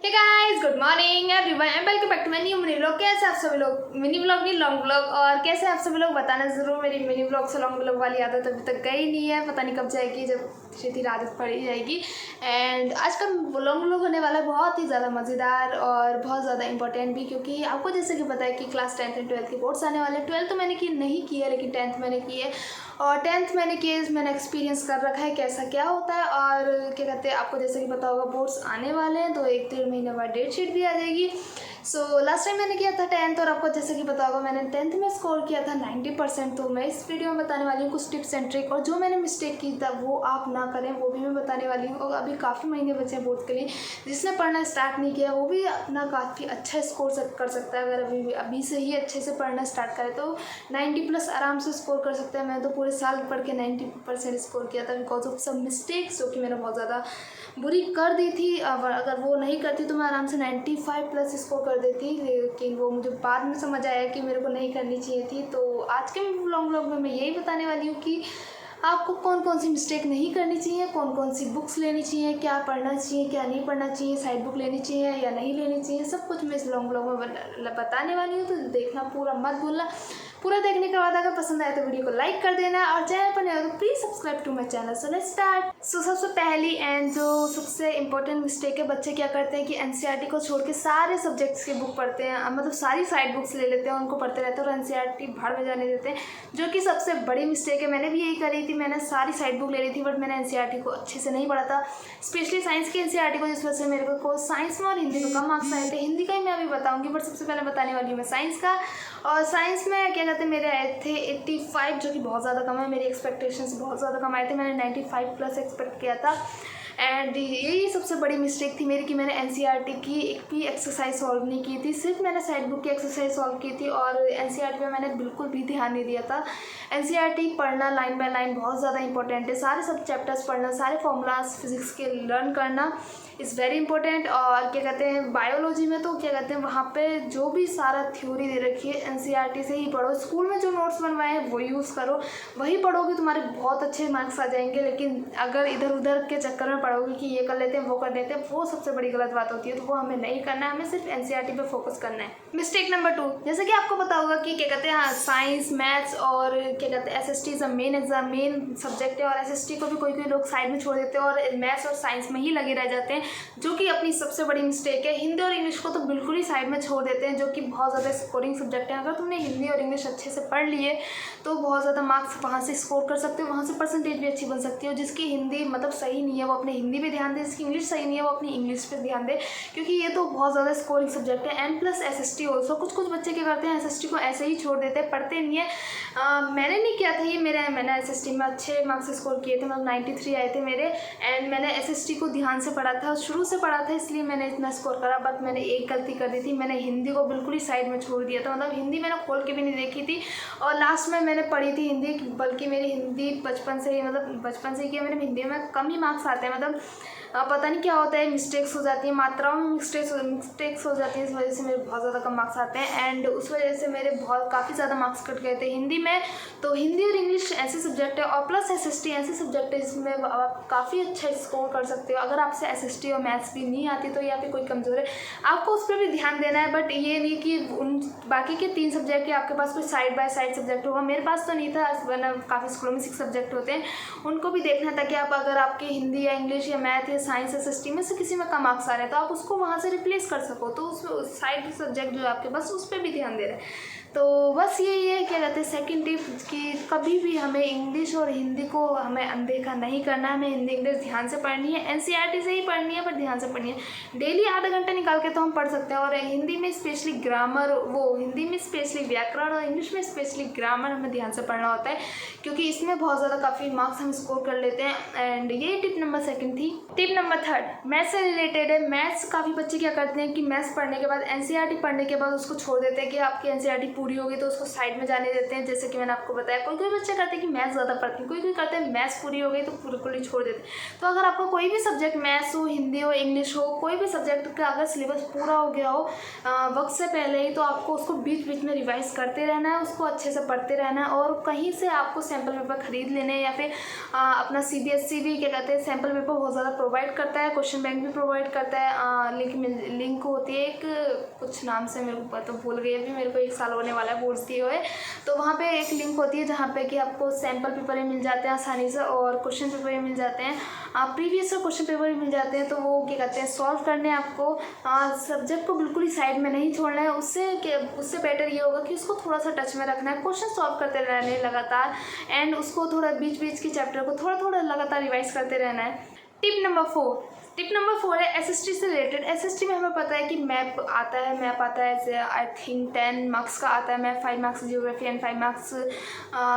Hey guys, good morning everyone and welcome back to my new mini vlog. कैसे आप सभी लोग? Mini vlog नहीं, लॉन्ग व्लॉग। और कैसे आप सभी लोग बताना ज़रूर। मेरी मिनी व्लॉग से लॉन्ग व्लॉग वाली आदत अभी तक गई नहीं है, पता नहीं कब जाएगी, जब धीरे धीरे आदत पड़ ही जाएगी। एंड आज का लॉन्ग व्लॉग होने वाला है बहुत ही ज़्यादा मज़ेदार और बहुत ज़्यादा इंपॉर्टेंट भी, क्योंकि आपको जैसे कि पता है कि क्लास 10th एंड 12th के बोर्ड्स आने वाले हैं। 12th तो मैंने नहीं की है, लेकिन 10th मैंने की है। और 10th मैंने एक्सपीरियंस कर रखा है कैसा क्या होता है। और क्या कहते हैं, आपको जैसे कि पता होगा बोर्ड्स आने वाले हैं, तो 1-1.5 महीने बाद डेट शीट भी आ जाएगी। सो लास्ट टाइम मैंने किया था 10th, और आपको जैसे कि पता होगा मैंने 10th में स्कोर किया था 90%। तो मैं इस वीडियो में बताने वाली हूँ कुछ टिप्स एंड ट्रिक, और जो मैंने मिस्टेक की था वो आप ना करें वो भी मैं बताने वाली हूँ। और अभी काफ़ी महीने बचे हैं बोर्ड के लिए, जिसने पढ़ना स्टार्ट नहीं किया वो भी अपना काफ़ी अच्छा स्कोर कर सकता है। अगर अभी से ही अच्छे से पढ़ना स्टार्ट करे तो 90+ आराम से स्कोर कर सकता है। मैं तो पूरे साल पढ़ के 90% स्कोर किया था, बिकॉज ऑफ सब मिस्टेक्स जो कि मैंने बहुत ज़्यादा बुरी कर दी थी। अगर वो नहीं करती तो मैं आराम से 95+ स्कोर कर देती, लेकिन वो मुझे बाद में समझ आया कि मेरे को नहीं करनी चाहिए थी। तो आज के लॉन्ग व्लॉग में मैं यही बताने वाली हूँ कि आपको कौन कौन सी मिस्टेक नहीं करनी चाहिए, कौन कौन सी बुक्स लेनी चाहिए, क्या पढ़ना चाहिए क्या नहीं पढ़ना चाहिए, साइड बुक लेनी चाहिए या नहीं लेनी चाहिए, सब कुछ मैं इस लॉन्ग व्लॉग में बताने वाली हूँ। तो देखना पूरा, मत भूलना। पूरा देखने के बाद अगर पसंद आए तो वीडियो को लाइक कर देना, और चैनल पर नए हो तो please subscribe to my channel. So let's start. So सबसे पहली एंड जो सबसे इंपॉर्टेंट मिस्टेक है, बच्चे क्या करते हैं कि एनसीईआरटी को छोड़ के सारे सब्जेक्ट्स की बुक पढ़ते हैं, मतलब सारी साइड बुक्स ले लेते हैं, उनको पढ़ते रहते हैं और एनसीईआरटी भाड़ में जाने देते हैं, जो कि सबसे बड़ी मिस्टेक है। मैंने भी यही करी थी, मैंने सारी साइड बुक ले ली थी, बट मैंने एनसीईआरटी को अच्छे से नहीं पढ़ा था, स्पेशली साइंस की एनसीईआरटी को, जिस वजह से मेरे को साइंस में और हिंदी में कम मार्क्स आए थे। हिंदी का ही मैं अभी बताऊंगी, बट सबसे पहले बताने वाली हूँ मैं साइंस का। और साइंस में क्या कहते हैं, मेरे आए थे 85, जो कि बहुत ज़्यादा कम है। मेरी एक्सपेक्टेशंस बहुत ज़्यादा कम आए थे, मैंने 95+ एक्सपेक्ट किया था। एंड यही सबसे बड़ी मिस्टेक थी मेरी कि मैंने एनसीईआरटी की एक भी एक्सरसाइज सॉल्व नहीं की थी, सिर्फ मैंने साइड बुक की एक्सरसाइज सॉल्व की थी, और एनसीईआरटी में मैंने बिल्कुल भी ध्यान नहीं दिया था। एनसीईआरटी पढ़ना लाइन बाय लाइन बहुत ज़्यादा इंपॉर्टेंट है, सारे सब चैप्टर्स पढ़ना, सारे फॉर्मूलाज फिजिक्स के लर्न करना इज़ वेरी इंपॉर्टेंट। और क्या कहते हैं, बायोलॉजी में तो क्या कहते हैं, वहाँ पे जो भी सारा थ्योरी दे रखी है एनसीईआरटी से ही पढ़ो। स्कूल में जो नोट्स बनवाए हैं वो यूज़ करो, वही पढ़ोगे, तुम्हारे बहुत अच्छे मार्क्स आ जाएंगे। लेकिन अगर इधर उधर के चक्कर में पढ़ोगे कि ये कर लेते हैं वो कर लेते हैं, वो सबसे बड़ी गलत बात होती है। तो वो हमें नहीं करना है, हमें सिर्फ एनसीईआरटी पे फोकस करना है। मिस्टेक नंबर 2, जैसे कि आपको पता होगा कि क्या कहते हैं, हाँ, साइंस मैथ्स और क्या कहते हैं SST is main exam, main subject है, और एसएसटी को भी कोई कोई लोग साइड में छोड़ देते हैं और मैथ्स और साइंस में ही लगे रह जाते हैं, जो कि अपनी सबसे बड़ी मिस्टेक है। हिंदी और इंग्लिश को तो बिल्कुल ही साइड में छोड़ देते हैं, जो कि बहुत ज़्यादा स्कोरिंग सब्जेक्ट है। अगर तुमने हिंदी और इंग्लिश अच्छे से पढ़ लिए तो बहुत ज़्यादा मार्क्स वहाँ से स्कोर कर सकते हो, वहाँ से परसेंटेज भी अच्छी बन सकती हो। जिसकी हिंदी मतलब सही नहीं है वो अपने हिंदी पे ध्यान दे, जिसकी इंग्लिश सही नहीं है वो अपनी इंग्लिश पे ध्यान दे, क्योंकि ये तो बहुत ज़्यादा स्कोरिंग सब्जेक्ट है। एंड प्लस एसएसटी ऑल्सो, कुछ बच्चे क्या करते हैं, एसएसटी को ऐसे ही छोड़ देते हैं, पढ़ते नहीं है। मैंने नहीं किया था ये, मैंने एसएसटी में अच्छे मार्क्स स्कोर किए थे, मतलब 93 आए थे मेरे। एंड मैंने एसएसटी को ध्यान से पढ़ा था, शुरू से पढ़ा था, इसलिए मैंने इतना स्कोर करा। बट मैंने एक गलती कर दी थी, मैंने हिंदी को बिल्कुल ही साइड में छोड़ दिया था, मतलब हिंदी मैंने खोल के भी नहीं देखी थी, और लास्ट में मैंने पढ़ी थी हिंदी। बल्कि मेरी हिंदी बचपन से ही किया, मेरे हिंदी में कम ही मार्क्स आते हैं, मतलब पता नहीं क्या होता है, मिस्टेक्स हो जाती है, मात्राओं में मिस्टेक्स हो जाती है, इस वजह से मेरे बहुत ज़्यादा कम मार्क्स आते हैं। एंड उस वजह से मेरे काफ़ी ज़्यादा मार्क्स कट गए थे हिंदी में। तो हिंदी और इंग्लिश ऐसे सब्जेक्ट है, और प्लस एसएसटी ऐसे सब्जेक्ट है जिसमें आप काफ़ी अच्छा स्कोर कर सकते हो। अगर आपसे एसएसटी और मैथ्स भी नहीं आती तो या फिर कोई कमज़ोर है, आपको उस पर भी ध्यान देना है। बट ये नहीं कि उन बाकी के 3 सब्जेक्ट के आपके पास कोई साइड बाय साइड सब्जेक्ट होगा। मेरे पास तो नहीं था, वरना काफ़ी स्कूलों में 6 सब्जेक्ट होते हैं, उनको भी देखना था कि आप अगर आपके हिंदी या इंग्लिश या मैथ या साइंस एसएसटी में से किसी में कम मार्क्स आ रहे हैं तो आप उसको वहाँ से रिप्लेस कर सको, तो उस साइड सब्जेक्ट जो है आपके पास उस पर भी ध्यान दे रहे हैं। तो बस यही है, क्या कहते हैं, सेकंड टिप कि कभी भी हमें इंग्लिश और हिंदी को हमें अनदेखा नहीं करना है। हमें हिंदी इंग्लिश ध्यान से पढ़नी है, एनसीईआरटी से ही पढ़नी है, पर ध्यान से पढ़नी है। डेली आधा घंटा निकाल के तो हम पढ़ सकते हैं। और हिंदी में स्पेशली हिंदी में स्पेशली व्याकरण और इंग्लिश में स्पेशली ग्रामर हमें ध्यान से पढ़ना होता है, क्योंकि इसमें बहुत ज़्यादा काफ़ी मार्क्स हम स्कोर कर लेते हैं। एंड ये टिप नंबर 2 थी। टिप नंबर 3 मैथ्स से रिलेटेड है। मैथ्स काफ़ी बच्चे क्या करते हैं कि मैथ्स पढ़ने के बाद एनसीईआरटी पढ़ने के बाद उसको छोड़ देते हैं कि आपकी एनसीईआरटी पूरी होगी तो उसको साइड में जाने देते हैं। जैसे कि मैंने आपको बताया, कोई कोई बच्चे कहते हैं कि मैथ्स ज़्यादा पढ़ते हैं, कोई कोई कहते हैं मैथ्स पूरी हो गई तो बिल्कुल ही छोड़ देते हैं। तो अगर आपका कोई भी सब्जेक्ट, मैथ्स हो, हिंदी हो, इंग्लिश हो, कोई भी सब्जेक्ट का अगर सिलेबस पूरा हो गया हो वक्त से पहले ही, तो आपको उसको बीच बीच में रिवाइज करते रहना है, उसको अच्छे से पढ़ते रहना है। और कहीं से आपको सैम्पल पेपर खरीद लेने, या फिर अपना CBSE भी क्या कहते हैं सैम्पल पेपर बहुत ज़्यादा प्रोवाइड करता है, क्वेश्चन बैंक भी प्रोवाइड करता है। लिंक होती है एक, कुछ नाम से मेरे को तो भूल गई, अभी मेरे को 1 साल होने वाला है कोर्स दिए हुए। तो वहाँ पे एक लिंक होती है जहाँ पे कि आपको सैम्पल पेपर भी मिल जाते हैं आसानी से, और क्वेश्चन पेपर भी मिल जाते हैं, प्रीवियस क्वेश्चन पेपर भी मिल जाते हैं। तो वो क्या कहते हैं सॉल्व करने आपको सब्जेक्ट को बिल्कुल ही साइड में नहीं छोड़ना है। उससे बेटर ये होगा कि उसको थोड़ा सा टच में रखना है, क्वेश्चन सॉल्व करते रहना है लगातार, एंड उसको थोड़ा बीच बीच के चैप्टर को थोड़ा थोड़ा लगातार रिवाइज करते रहना है। टिप नंबर 4 है SST से रिलेटेड। SST में हमें पता है कि मैप आता है आई थिंक 10 मार्क्स का आता है map, 5 marks geography and 5 marks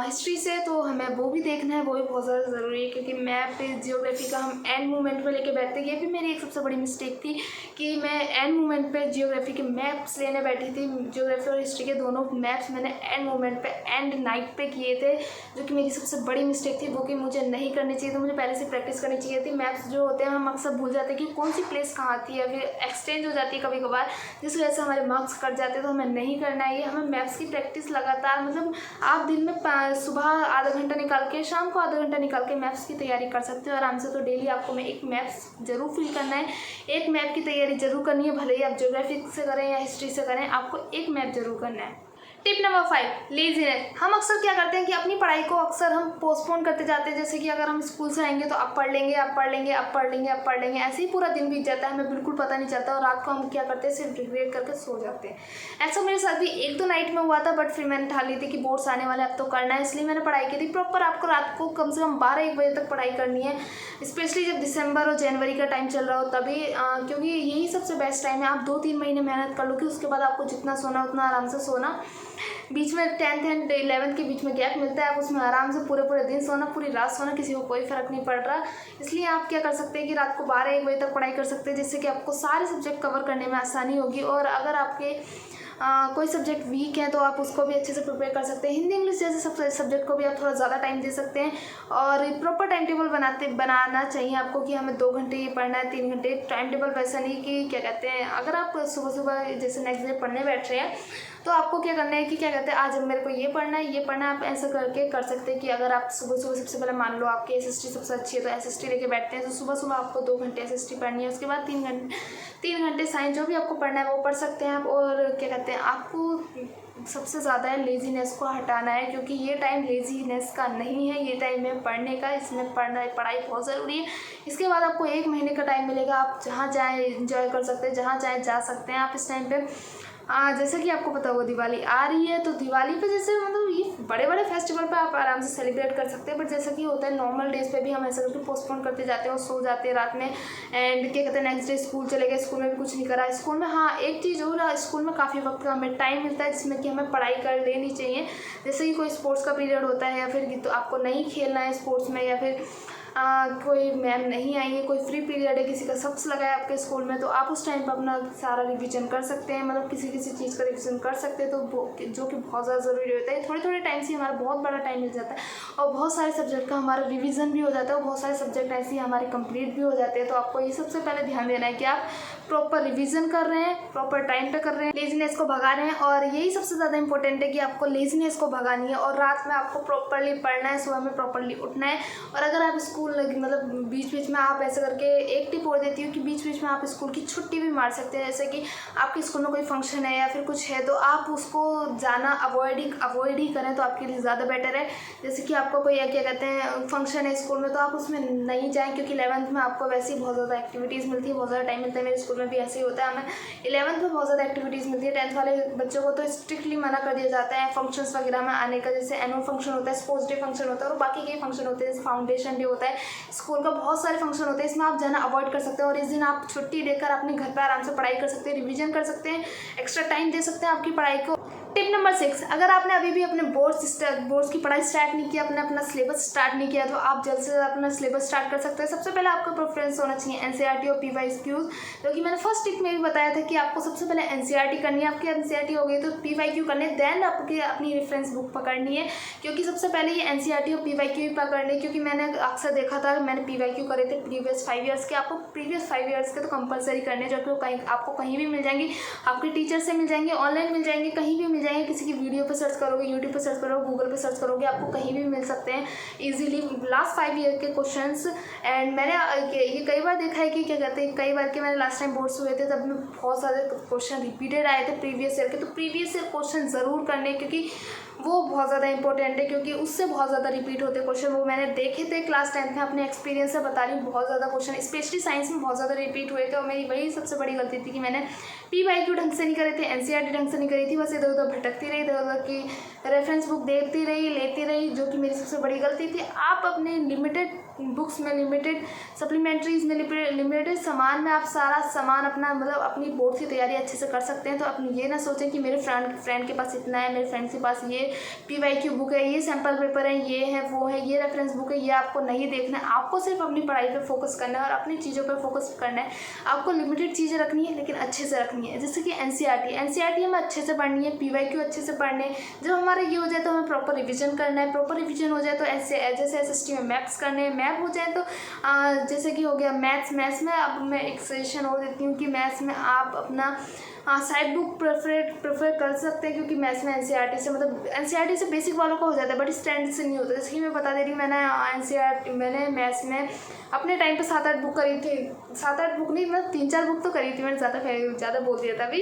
history से। तो हमें वो भी देखना है, वो भी बहुत ज़्यादा ज़रूरी है, क्योंकि मैप जियोग्राफी का हम एंड मोमेंट में लेके बैठते हैं। ये भी मेरी एक सबसे बड़ी मिस्टेक थी कि मैं एंड मोमेंट पे जियोग्राफी के मैप्स लेने बैठी थी। जियोग्राफी और हिस्ट्री के दोनों मैप्स मैंने एंड मोमेंट पे, एंड नाइट पे किए थे, जो कि मेरी सबसे बड़ी मिस्टेक थी, वो कि मुझे नहीं करनी चाहिए। तो मुझे पहले से प्रैक्टिस करनी चाहिए थी। मैप्स जो होते हैं हम अक्सर भूल जाते हैं कि कौन सी प्लेस कहाँ आती है, फिर एक्सचेंज हो जाती है कभी कभार, जिस वजह से हमारे मार्क्स कट जाते हैं। तो हमें नहीं करना है ये, हमें मैप्स की प्रैक्टिस लगातार, मतलब आप दिन में सुबह आधा घंटा निकाल के, शाम को आधा घंटा निकाल के मैप्स की तैयारी कर सकते हो आराम से। तो डेली आपको में एक मैप्स जरूर फिल करना है, एक मैप की तैयारी जरूर करनी है, भले ही आप ज्योग्राफी से करें या हिस्ट्री से करें, आपको एक मैप जरूर करना है। Tip number 5, laziness. हम अक्सर क्या करते हैं कि अपनी पढ़ाई को अक्सर हम पोस्टपोन करते जाते हैं। जैसे कि अगर हम स्कूल से आएंगे तो अब पढ़ लेंगे, ऐसे ही पूरा दिन बीत जाता है, हमें बिल्कुल पता नहीं चलता, और रात को हम क्या करते हैं सिर्फ रिग्रेट करके सो जाते हैं। ऐसा मेरे साथ भी 1-2 नाइट में हुआ था, बट फिर मैंने ठान ली थी कि बोर्ड्स आने वाले, अब तो करना है, इसलिए मैंने पढ़ाई की थी प्रॉपर। आपको रात को कम से कम 12-1 बजे तक पढ़ाई करनी है, स्पेशली जब दिसंबर और जनवरी का टाइम चल रहा हो तभी, क्योंकि यही सबसे बेस्ट टाइम है। आप 2-3 महीने मेहनत कर लो कि उसके बाद आपको जितना सोना उतना आराम से सोना। बीच में 10th एंड 11th के बीच में गैप मिलता है, आप उसमें आराम से पूरे दिन सोना, पूरी रात सोना, किसी को कोई फ़र्क नहीं पड़ रहा। इसलिए आप क्या कर सकते हैं कि रात को 12-1 बजे तक पढ़ाई कर सकते हैं, जिससे कि आपको सारे सब्जेक्ट कवर करने में आसानी होगी। और अगर आपके कोई सब्जेक्ट वीक है तो आप उसको भी अच्छे से प्रिपेयर कर सकते हैं। हिंदी इंग्लिश जैसे सब सब्जेक्ट को भी आप थोड़ा ज़्यादा टाइम दे सकते हैं, और प्रॉपर टाइम टेबल बनाना चाहिए आपको कि हमें 2 घंटे ये पढ़ना है, 3 घंटे। टाइम टेबल वैसा नहीं कि क्या कहते हैं, अगर आप सुबह जैसे नेक्स्ट डे पढ़ने बैठ रहे हैं तो आपको क्या करना है कि क्या कहते हैं आज मेरे को ये पढ़ना है, आप ऐसा करके कर सकते हैं कि अगर आप सुबह सबसे पहले मान लो आपकी SST सबसे अच्छी है तो SST लेके बैठते हैं, तो सुबह आपको 2 घंटे SST पढ़नी है, उसके बाद 3 घंटे साइंस, जो भी आपको पढ़ना है वो पढ़ सकते हैं आप। और क्या कहते हैं आपको सबसे ज़्यादा है लेज़ीनेस को हटाना है, क्योंकि ये टाइम लेज़ीनेस का नहीं है, ये टाइम है पढ़ने का। इसमें पढ़ाई बहुत ज़रूरी है। इसके बाद आपको 1 महीने का टाइम मिलेगा, आप जहाँ जाएँ इंजॉय कर सकते हैं, जहाँ चाहें जा सकते हैं आप इस टाइम पे। जैसे कि आपको पता होगा दिवाली आ रही है, तो दिवाली पे जैसे मतलब ये बड़े फेस्टिवल पे आप आराम से सेलिब्रेट कर सकते हैं, बट जैसा कि होता है नॉर्मल डेज पे भी हम ऐसा करके पोस्टपोन करते जाते हैं और सो जाते हैं रात में, एंड क्या कहते हैं नेक्स्ट डे स्कूल चले गए, स्कूल में भी कुछ नहीं करा। स्कूल में हाँ एक चीज़ और, स्कूल में काफ़ी वक्त का हमें टाइम मिलता है जिसमें कि हमें पढ़ाई कर लेनी चाहिए। जैसे कि कोई स्पोर्ट्स का पीरियड होता है, या फिर तो आपको नहीं खेलना है स्पोर्ट्स में, या फिर कोई मैम नहीं आई है, कोई फ्री पीरियड है, किसी का सब्स लगा है आपके स्कूल में, तो आप उस टाइम पर अपना सारा रिवीजन कर सकते हैं, मतलब किसी चीज़ का रिवीजन कर सकते हैं, तो जो कि बहुत ज़्यादा ज़रूरी होता है। थोड़े टाइम से हमारा बहुत बड़ा टाइम मिल जाता है, और बहुत सारे सब्जेक्ट का हमारा रिवीजन भी हो जाता है, और बहुत सारे सब्जेक्ट ऐसे ही हमारे कंप्लीट भी हो जाते हैं। तो आपको ये सबसे पहले ध्यान देना है कि आप प्रॉपर रिवीजन कर रहे हैं, प्रॉपर टाइम पे कर रहे हैं, लेजीनेस को भगा रहे हैं, और यही सबसे ज़्यादा इंपॉर्टेंट है कि आपको लेजीनेस को भगानी है, और रात में आपको प्रॉपरली पढ़ना है, सुबह में प्रॉपरली उठना है। और अगर आप स्कूल मतलब बीच में आप ऐसे करके, एक टिप और देती हूँ कि बीच में आप स्कूल की छुट्टी भी मार सकते हैं। जैसे कि आपके स्कूल में कोई फंक्शन है या फिर कुछ है, तो आप उसको जाना अवॉइड ही करें, तो आपके लिए ज़्यादा बेटर है। जैसे कि आपको कोई क्या कहते हैं फंक्शन है स्कूल में, तो आप उसमें नहीं जाएँ, क्योंकि 11th में आपको वैसे ही बहुत ज़्यादा एक्टिविटीज़ मिलती है, बहुत ज़्यादा टाइम मिलता है। मेरे स्कूल में भी ऐसे ही होता है, हमें 11th में बहुत ज़्यादा एक्टिविटीज़ मिलती है। 10th वाले बच्चों को तो स्ट्रिक्टली मना कर दिया जाता है फंक्शंस वगैरह में आने का, जैसे एनुअल फंक्शन होता है, स्पोर्ट्स डे फंक्शन होता है, और बाकी के फंक्शन होते हैं, जैसे फाउंडेशन डे होता है, स्कूल का बहुत सारे फंक्शन होते हैं, इसमें आप जाना अवॉइड कर सकते हैं। और इस दिन आप छुट्टी लेकर अपने घर पर आराम से पढ़ाई कर सकते हैं, रिवीजन कर सकते हैं, एक्स्ट्रा टाइम दे सकते हैं आपकी पढ़ाई को। टिप नंबर 6, अगर आपने अभी भी अपने बोर्ड्स की पढ़ाई स्टार्ट नहीं किया, अपना सिलेबस स्टार्ट नहीं किया, तो आप जल्द से जल्द अपना सिलेबस स्टार्ट कर सकते हैं। सबसे पहले आपका प्रेफरेंस होना चाहिए एनसीईआरटी और पीवाईक्यूज, क्योंकि मैंने फर्स्ट टिप में भी बताया था कि आपको सबसे पहले एनसीईआरटी करनी है। आपकी एनसीईआरटी हो गई तो पीवाईक्यू करने, देन आपकी अपनी रेफरेंस बुक पकड़नी है, क्योंकि सबसे पहले ये एनसीईआरटी और पीवाईक्यू ही पकड़नी, क्योंकि मैंने अक्सर देखा था, मैंने पीवाईक्यू करे थे प्रीवियस 5 ईयर्स के। आपको प्रीवियस 5 ईयर्स के तो कंपलसरी करने, जो कि आपको कहीं भी मिल जाएंगी, आपके टीचर से मिल जाएंगे, ऑनलाइन मिल जाएंगे, कहीं भी मिल जाएंगे, किसी की वीडियो पे सर्च करोगे, यूट्यूब पे सर्च करोगे, गूगल पे सर्च करोगे, आपको कहीं भी मिल सकते हैं इजीली लास्ट 5 ईयर के क्वेश्चंस। एंड मैंने ये कई बार देखा है कि क्या कहते हैं, कई बार के मैंने लास्ट टाइम बोर्ड्स हुए थे तब में बहुत सारे क्वेश्चन रिपीटेड आए थे प्रीवियस ईयर के, तो प्रीवियस ईयर क्वेश्चन ज़रूर करने, क्योंकि वो बहुत ज़्यादा इंपॉर्टेंट है, क्योंकि उससे बहुत ज़्यादा रिपीट होते क्वेश्चन। वो मैंने देखे थे क्लास 10th में, अपने एक्सपीरियंस से बता रही हूँ, बहुत ज़्यादा क्वेश्चन स्पेशली साइंस में बहुत ज़्यादा रिपीट हुए थे। और मेरी वही सबसे बड़ी गलती थी कि मैंने पीवाईक्यू ढंग से नहीं करे थे, एनसीईआरटी ढंग से नहीं करी थी, बस इधर उधर भटकती रही, इधर उधर की रेफरेंस बुक देखती रही, लेती रही, जो कि मेरी सबसे बड़ी गलती थी। आप अपने लिमिटेड बुक्स में, लिमिटेड सप्लीमेंट्रीज में, लिमिटेड सामान में आप सारा सामान अपना मतलब अपनी बोर्ड की तैयारी अच्छे से कर सकते हैं। तो अपनी ये ना सोचें कि मेरे फ्रेंड के पास इतना है, मेरे फ्रेंड के पास ये पीवाईक्यू बुक है, ये सैम्पल पेपर है, ये है, वो है, ये रेफरेंस बुक है, ये आपको नहीं देखना है। आपको सिर्फ अपनी पढ़ाई पे फोकस करना है और अपनी चीज़ों पे फोकस करना है। आपको लिमिटेड चीज़ें रखनी है, लेकिन अच्छे से रखनी है। जैसे कि एनसीईआरटी हमें अच्छे से पढ़नी है, पीवाईक्यू अच्छे से पढ़ने। जब हमारा ये हो जाए तो हमें प्रॉपर रिविजन करना है, प्रॉपर रिविजन हो जाए तो जैसे एसएसटी में मैथ्स करने हैं, मैथ हो जाए तो जैसे कि हो गया मैथ्स में अब मैं एक सजेशन और देती हूँ कि मैथ्स में आप अपना साइड बुक प्रेफर कर सकते हैं, क्योंकि मैथ्स में एनसीईआरटी से मतलब एनसीईआरटी से बेसिक वालों का हो जाता है, बट स्टैंडर्ड से नहीं होता। जैसे कि मैं बता दे रही हूँ, मैंने मैथ्स में अपने टाइम पे 7-8 बुक करी थी, 7-8 बुक नहीं, मतलब 3-4 बुक तो करी थी मैंने, ज़्यादा बोल दिया था अभी।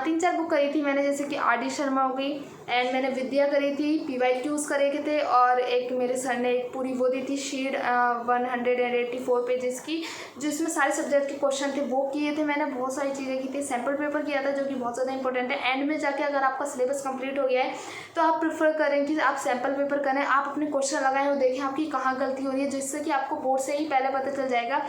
3-4 बुक करी थी मैंने, जैसे कि आर.डी. शर्मा हो गई, एंड मैंने विद्या करी थी, पीवाईक्यूज करे थे, और एक मेरे सर ने एक पूरी वो दी थी शीट 184 पेजेस की, जिसमें सारे सब्जेक्ट के क्वेश्चन थे, वो किए थे मैंने। बहुत सारी चीज़ें की थी, सैम्पल पेपर किया था, जो कि बहुत ज़्यादा इंपॉर्टेंट है। एंड में जाके अगर आपका सिलेबस कंप्लीट हो गया है तो आप प्रेफर करें कि आप सैम्पल पेपर करें, आप अपने क्वेश्चन लगाएं और देखें आपकी कहाँ गलती हो रही है, जिससे कि आपको बोर्ड से ही पहले पता चल जाएगा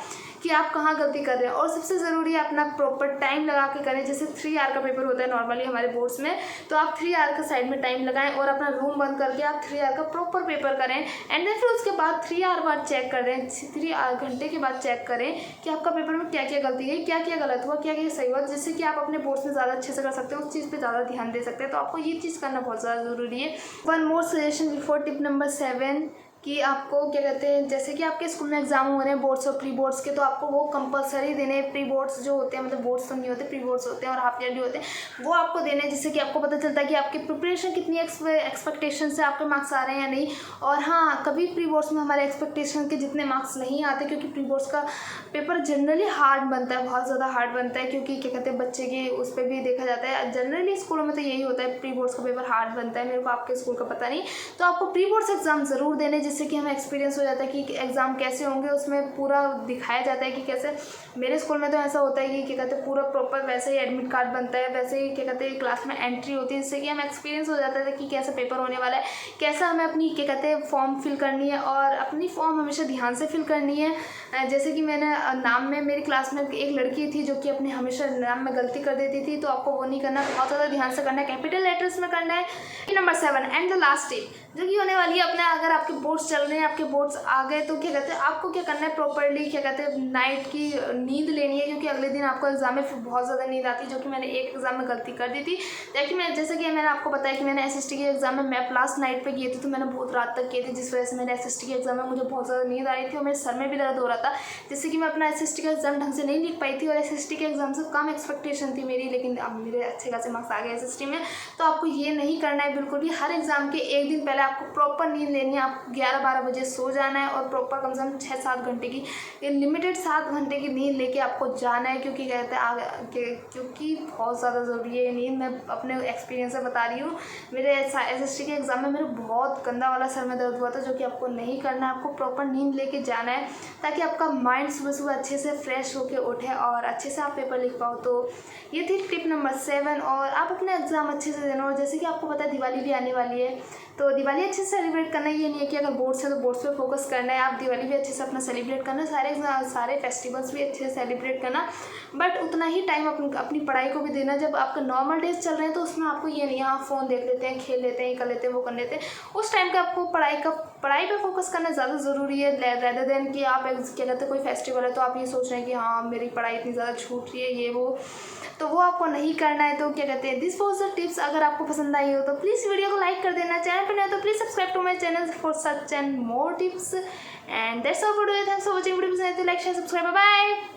कि आप कहाँ गलती कर रहे हैं। और सबसे ज़रूरी है अपना प्रॉपर टाइम लगा के करें। जैसे 3 आवर का पेपर होता है नॉर्मली हमारे बोर्ड्स में, तो आप 3 आवर का साइड में टाइम लगाएं और अपना रूम बंद करके आप 3 आवर का प्रॉपर पेपर करें। एंड देन फिर उसके बाद 3 आवर बाद चेक कर दें, 3 घंटे के बाद चेक करें कि आपका पेपर में क्या क्या गलती है, क्या क्या गलत हुआ, क्या क्या सही हुआ, जिससे कि आप अपने बोर्ड्स में ज़्यादा अच्छे से कर सकते हैं, उस चीज़ पे ज़्यादा ध्यान दे सकते हैं। तो आपको ये चीज़ करना बहुत ज़्यादा ज़रूरी है। One more suggestion before tip number 7 कि आपको क्या कहते हैं, जैसे कि आपके स्कूल में एग्जाम हो रहे हैं बोर्ड्स और प्री बोर्ड्स के, तो आपको वो कंपलसरी देने। प्री बोर्ड्स जो होते हैं, मतलब बोर्ड्स तो नहीं होते, प्री बोर्ड्स होते हैं और हाफ ईयरली होते हैं, वो आपको देने, जिससे कि आपको पता चलता है कि आपकी प्रिपरेशन कितनी एक्सपेक्टेशन से आपके मार्क्स आ रहे हैं या नहीं। और हाँ, कभी प्री बोर्ड्स में हमारे एक्सपेक्टेशन के जितने मार्क्स नहीं आते, क्योंकि प्री बोर्ड्स का पेपर जनरली हार्ड बनता है, बहुत ज़्यादा हार्ड बनता है, क्योंकि क्या कहते हैं बच्चे की उस पर भी देखा जाता है। जनरली स्कूलों में तो यही होता है, प्री बोर्ड्स का पेपर हार्ड बनता है। मेरे को आपके स्कूल का पता नहीं, तो आपको प्री बोर्ड्स एग्जाम ज़रूर देने, जिससे कि हमें एक्सपीरियंस हो जाता है कि एग्ज़ाम कैसे होंगे, उसमें पूरा दिखाया जाता है कि कैसे। मेरे स्कूल में तो ऐसा होता है कि क्या कहते हैं पूरा प्रॉपर वैसे ही एडमिट कार्ड बनता है, वैसे ही क्या कहते हैं क्लास में एंट्री होती है, जिससे कि हमें एक्सपीरियंस हो जाता है कि कैसा पेपर होने वाला है, कैसा हमें अपनी क्या कहते हैं फॉर्म फिल करनी है, और अपनी फॉर्म हमेशा ध्यान से फिल करनी है। जैसे कि मैंने नाम में, मेरी क्लास में एक लड़की थी जो कि अपनी हमेशा नाम में गलती कर देती थी, तो आपको वो नहीं करना, बहुत ज़्यादा ध्यान से करना है, कैपिटल लेटर्स में करना है। Number 7 and the last tip जो कि होने वाली है अपना, अगर आपके बोर्ड्स चल रहे हैं, आपके बोर्ड्स आ गए, तो क्या कहते हैं आपको क्या करना है, प्रॉपर्ली क्या कहते हैं नाइट की नींद लेनी है, क्योंकि अगले दिन आपको एग्जाम में फिर बहुत ज़्यादा नींद आती है, जो कि मैंने एक एग्जाम में गलती कर दी थी। देखिए जैसे कि मैंने आपको बताया कि मैंने एसएसटी के एग्जाम में मैप लास्ट नाइट पे किए थे, तो मैंने बहुत रात तक किए थे, जिस वजह से मेरे एसएसटी के एग्जाम में मुझे बहुत ज़्यादा नींद आ रही थी और मेरे सर में भी दर्द हो रहा था, जिससे कि मैं अपना एसएसटी का एग्जाम ढंग से नहीं लिख पाई थी। और एसएसटी के एग्जाम से कम एक्सपेक्टेशन थी मेरी, लेकिन अब मेरे अच्छे खासे मार्क्स आ गए एसएसटी में। तो आपको ये नहीं करना है बिल्कुल भी। हर एग्जाम के एक दिन पहले आपको प्रॉपर नींद लेनी है, आप 11-12 बजे सो जाना है और प्रॉपर कम से कम 6-7 घंटे की, लिमिटेड 7 घंटे की नींद लेके आपको जाना है, क्योंकि कहते हैं क्योंकि बहुत ज़्यादा ज़रूरी है नींद। मैं अपने एक्सपीरियंस से बता रही हूँ, मेरे एसएसटी के एग्जाम में मेरे बहुत गंदा वाला सर में दर्द हुआ था, जो कि आपको नहीं करना है। आपको प्रॉपर नींद लेके जाना है, ताकि आपका माइंड सुबह सुबह अच्छे से फ्रेश होके उठे और अच्छे से आप पेपर लिख पाओ। तो ये थी टिप नंबर 7, और आप अपने एग्ज़ाम अच्छे से देना। और जैसे कि आपको पता है दिवाली भी आने वाली है, तो दिवाली अच्छे से सेलिब्रेट करना, ये नहीं है कि अगर बोर्ड्स है तो बोर्ड्स पे फोकस करना है, आप दिवाली भी अच्छे से अपना सेलिब्रेट करना, सारे फेस्टिवल्स भी अच्छे से सेलिब्रेट करना, बट उतना ही टाइम अपनी पढ़ाई को भी देना। जब आपका नॉर्मल डेज चल रहे हैं तो उसमें आपको ये नहीं है आप फ़ोन देख लेते हैं, खेल लेते हैं, ये कर लेते हैं, वो कर लेते हैं, उस टाइम का आपको पढ़ाई पे फोकस करना ज़्यादा ज़रूरी है, रेदर देन कि आप क्या कहते हैं कोई फेस्टिवल है तो आप ये सोच रहे हैं कि हाँ मेरी पढ़ाई इतनी ज़्यादा छूट रही है, ये वो, तो वो आपको नहीं करना है। तो क्या कहते हैं, दिस वाज द टिप्स। अगर आपको पसंद आई हो तो प्लीज़ वीडियो को लाइक कर देना, चैनल पर नहीं हो तो please subscribe to my channel for such and more tips, and that's all for today. Thanks for watching, video पसंद आए तो like share subscribe, bye bye.